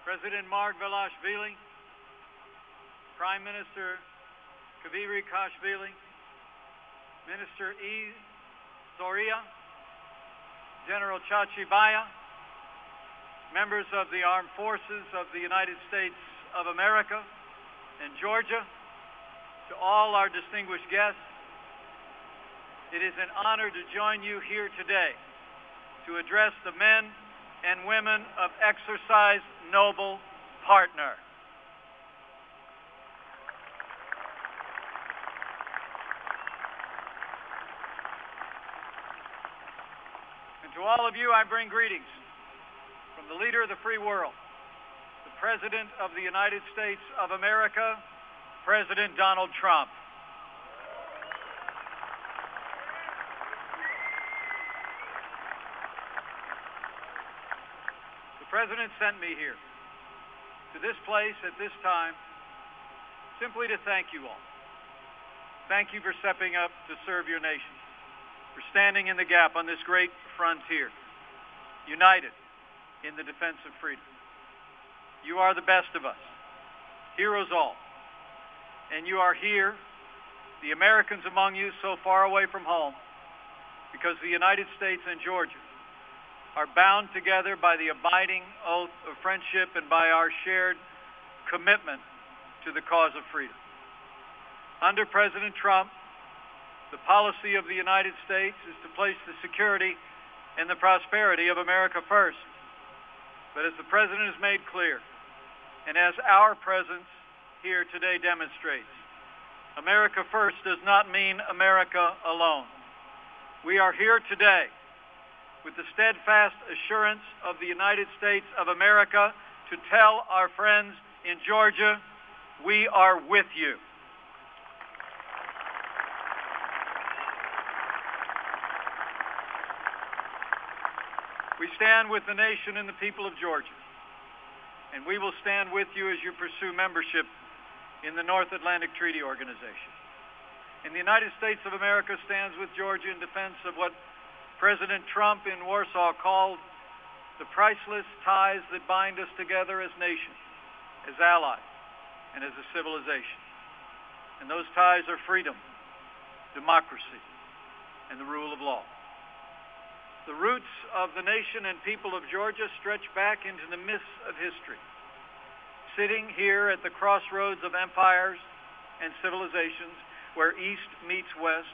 President Margvelashvili, Prime Minister Kashvili, Minister E. Zoria, General Chachibaya, members of the Armed Forces of the United States of America and Georgia, to all our distinguished guests, it is an honor to join you here today to address the men and women of Exercise Noble Partner. And to all of you, I bring greetings from the leader of the free world, the President of the United States of America, President Donald Trump. The President sent me here, to this place at this time, simply to thank you all. Thank you for stepping up to serve your nation, for standing in the gap on this great frontier, united in the defense of freedom. You are the best of us, heroes all, and you are here, the Americans among you so far away from home, because the United States and Georgia are bound together by the abiding oath of friendship and by our shared commitment to the cause of freedom. Under President Trump, the policy of the United States is to place the security and the prosperity of America first. But as the President has made clear, and as our presence here today demonstrates, America first does not mean America alone. We are here today with the steadfast assurance of the United States of America to tell our friends in Georgia, we are with you. We stand with the nation and the people of Georgia, and we will stand with you as you pursue membership in the North Atlantic Treaty Organization. And the United States of America stands with Georgia in defense of what President Trump in Warsaw called the priceless ties that bind us together as nations, as allies, and as a civilization. And those ties are freedom, democracy, and the rule of law. The roots of the nation and people of Georgia stretch back into the mists of history. Sitting here at the crossroads of empires and civilizations, where East meets West,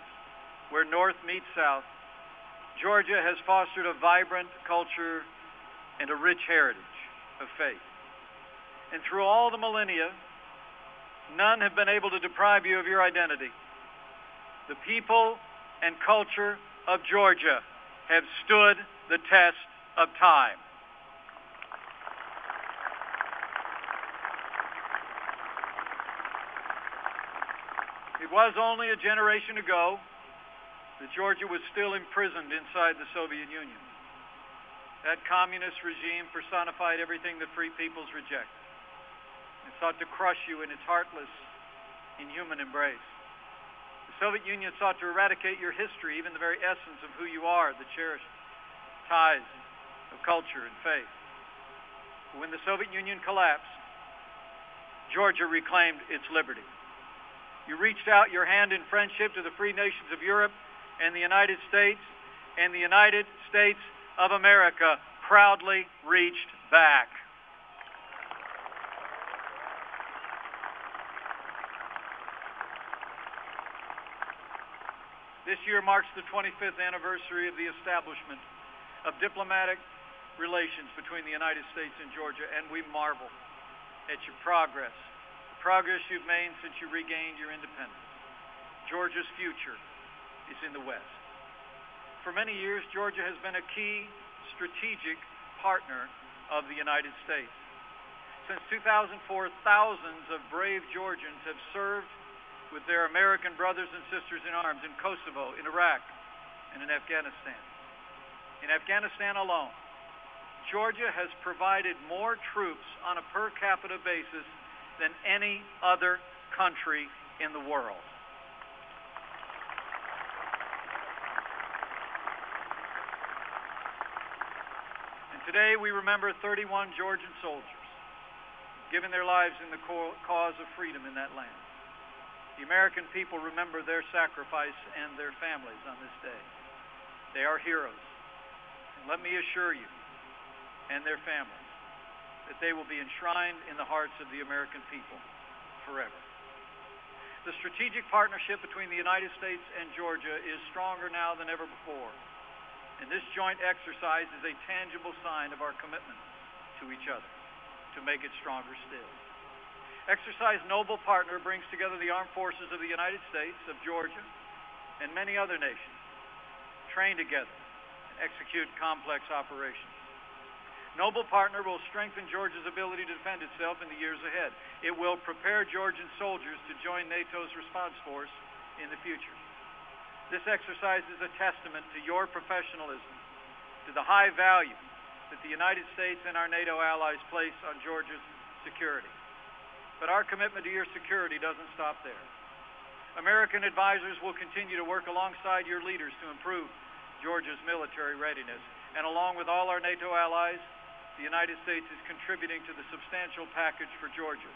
where North meets South, Georgia has fostered a vibrant culture and a rich heritage of faith. And through all the millennia, none have been able to deprive you of your identity. The people and culture of Georgia have stood the test of time. It was only a generation ago that Georgia was still imprisoned inside the Soviet Union. That communist regime personified everything that free peoples reject. It sought to crush you in its heartless, inhuman embrace. The Soviet Union sought to eradicate your history, even the very essence of who you are, the cherished ties of culture and faith. But when the Soviet Union collapsed, Georgia reclaimed its liberty. You reached out your hand in friendship to the free nations of Europe and the United States, and the United States of America proudly reached back. This year marks the 25th anniversary of the establishment of diplomatic relations between the United States and Georgia, and we marvel at your progress, the progress you've made since you regained your independence. Georgia's future is in the West. For many years, Georgia has been a key strategic partner of the United States. Since 2004, thousands of brave Georgians have served with their American brothers and sisters in arms in Kosovo, in Iraq, and in Afghanistan. In Afghanistan alone, Georgia has provided more troops on a per capita basis than any other country in the world. And today we remember 31 Georgian soldiers given their lives in the cause of freedom in that land. The American people remember their sacrifice and their families on this day. They are heroes. And let me assure you and their families that they will be enshrined in the hearts of the American people forever. The strategic partnership between the United States and Georgia is stronger now than ever before. And this joint exercise is a tangible sign of our commitment to each other to make it stronger still. Exercise Noble Partner brings together the armed forces of the United States, of Georgia, and many other nations, train together and execute complex operations. Noble Partner will strengthen Georgia's ability to defend itself in the years ahead. It will prepare Georgian soldiers to join NATO's response force in the future. This exercise is a testament to your professionalism, to the high value that the United States and our NATO allies place on Georgia's security. But our commitment to your security doesn't stop there. American advisors will continue to work alongside your leaders to improve Georgia's military readiness. And along with all our NATO allies, the United States is contributing to the substantial package for Georgia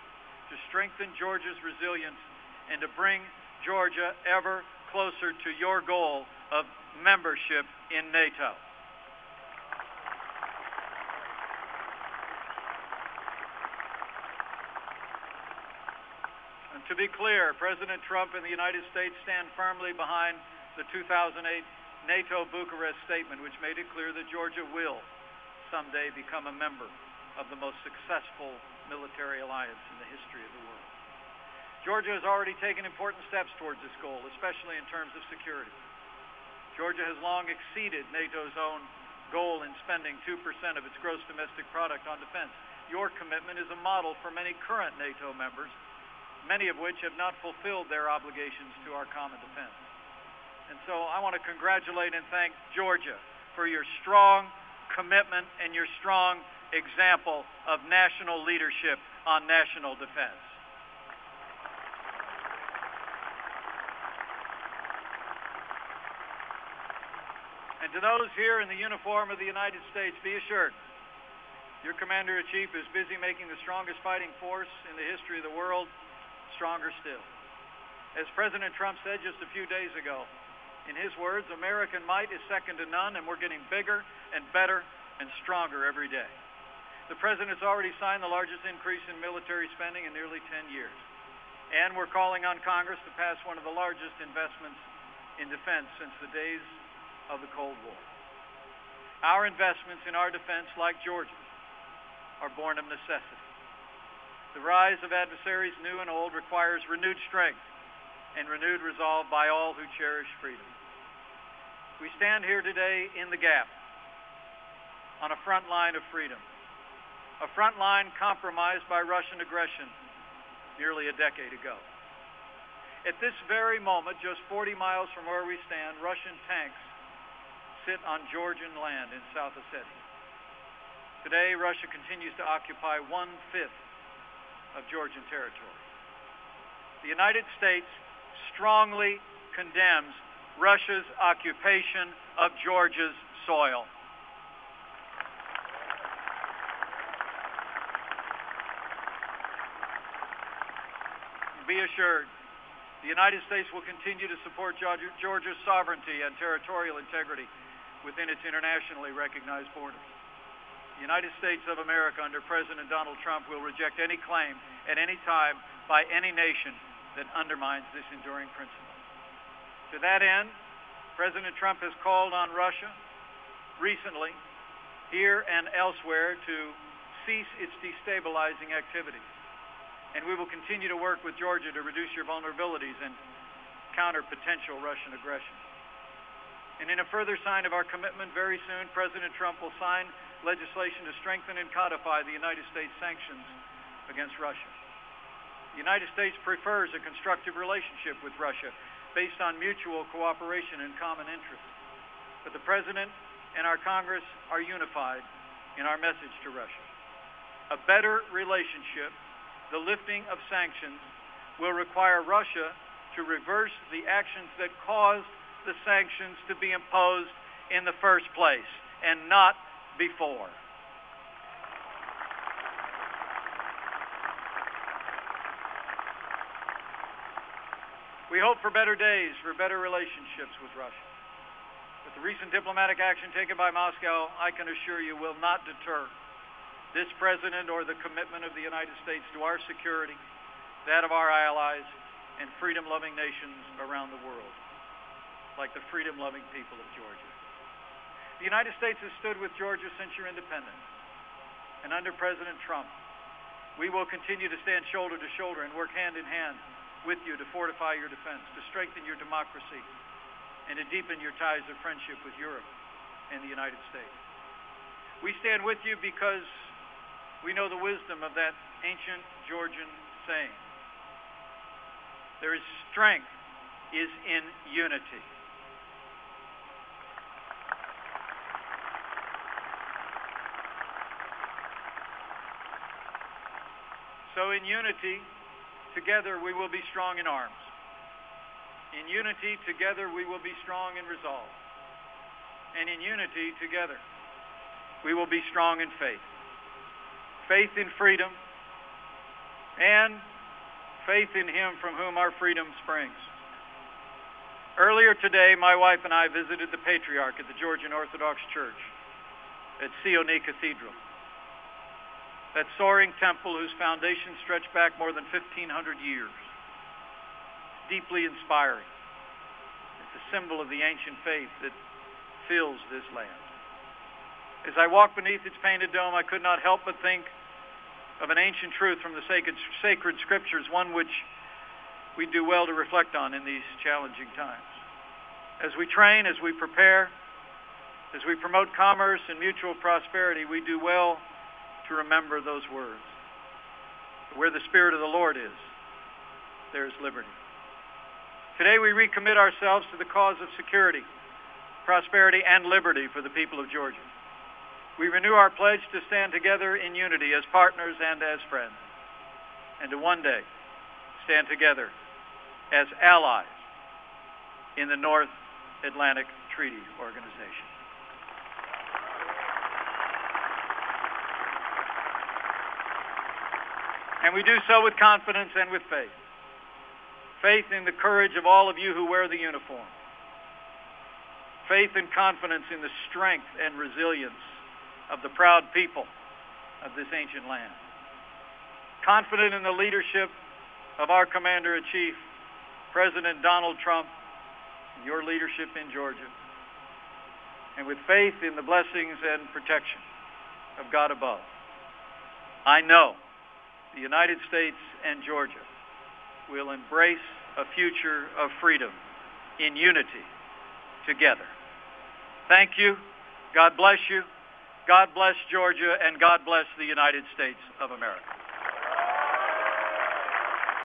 to strengthen Georgia's resilience and to bring Georgia ever closer to your goal of membership in NATO. And to be clear, President Trump and the United States stand firmly behind the 2008 NATO Bucharest statement, which made it clear that Georgia will someday become a member of the most successful military alliance in the history of the world. Georgia has already taken important steps towards this goal, especially in terms of security. Georgia has long exceeded NATO's own goal in spending 2% of its gross domestic product on defense. Your commitment is a model for many current NATO members, many of which have not fulfilled their obligations to our common defense. And so I want to congratulate and thank Georgia for your strong commitment and your strong example of national leadership on national defense. And to those here in the uniform of the United States, be assured, your Commander-in-Chief is busy making the strongest fighting force in the history of the world stronger still. As President Trump said just a few days ago, in his words, American might is second to none, and we're getting bigger and better and stronger every day. The President's already signed the largest increase in military spending in nearly 10 years. And we're calling on Congress to pass one of the largest investments in defense since the days of the Cold War. Our investments in our defense, like Georgia's, are born of necessity. The rise of adversaries, new and old, requires renewed strength and renewed resolve by all who cherish freedom. We stand here today in the gap on a front line of freedom, a front line compromised by Russian aggression nearly a decade ago. At this very moment, just 40 miles from where we stand, Russian tanks sit on Georgian land in South Ossetia. Today, Russia continues to occupy 1/5 of Georgian territory. The United States strongly condemns Russia's occupation of Georgia's soil. Be assured, the United States will continue to support Georgia's sovereignty and territorial integrity within its internationally recognized borders. The United States of America under President Donald Trump will reject any claim at any time by any nation that undermines this enduring principle. To that end, President Trump has called on Russia recently, here and elsewhere, to cease its destabilizing activities. And we will continue to work with Georgia to reduce your vulnerabilities and counter potential Russian aggression. And in a further sign of our commitment, very soon, President Trump will sign legislation to strengthen and codify the United States sanctions against Russia. The United States prefers a constructive relationship with Russia based on mutual cooperation and common interests. But the President and our Congress are unified in our message to Russia. A better relationship, the lifting of sanctions, will require Russia to reverse the actions that caused the sanctions to be imposed in the first place, and not before. We hope for better days, for better relationships with Russia. But the recent diplomatic action taken by Moscow, I can assure you, will not deter this president or the commitment of the United States to our security, that of our allies, and freedom-loving nations around the world, like the freedom-loving people of Georgia. The United States has stood with Georgia since your independence, and under President Trump, we will continue to stand shoulder to shoulder and work hand in hand with you to fortify your defense, to strengthen your democracy, and to deepen your ties of friendship with Europe and the United States. We stand with you because we know the wisdom of that ancient Georgian saying. There is strength is in unity. So in unity, together we will be strong in arms. In unity, together we will be strong in resolve. And in unity, together, we will be strong in faith. Faith in freedom and faith in Him from whom our freedom springs. Earlier today, my wife and I visited the Patriarch at the Georgian Orthodox Church at Sioni Cathedral. That soaring temple whose foundations stretch back more than 1,500 years. Deeply inspiring. It's a symbol of the ancient faith that fills this land. As I walked beneath its painted dome, I could not help but think of an ancient truth from the sacred scriptures, one which we do well to reflect on in these challenging times. As we train, as we prepare, as we promote commerce and mutual prosperity, we do well to remember those words. Where the Spirit of the Lord is, there is liberty. Today we recommit ourselves to the cause of security, prosperity, and liberty for the people of Georgia. We renew our pledge to stand together in unity as partners and as friends, and to one day stand together as allies in the North Atlantic Treaty Organization. And we do so with confidence and with faith. Faith in the courage of all of you who wear the uniform. Faith and confidence in the strength and resilience of the proud people of this ancient land. Confident in the leadership of our Commander-in-Chief, President Donald Trump, and your leadership in Georgia. And with faith in the blessings and protection of God above, I know the United States and Georgia will embrace a future of freedom in unity together. Thank you. God bless you. God bless Georgia, and God bless the United States of America.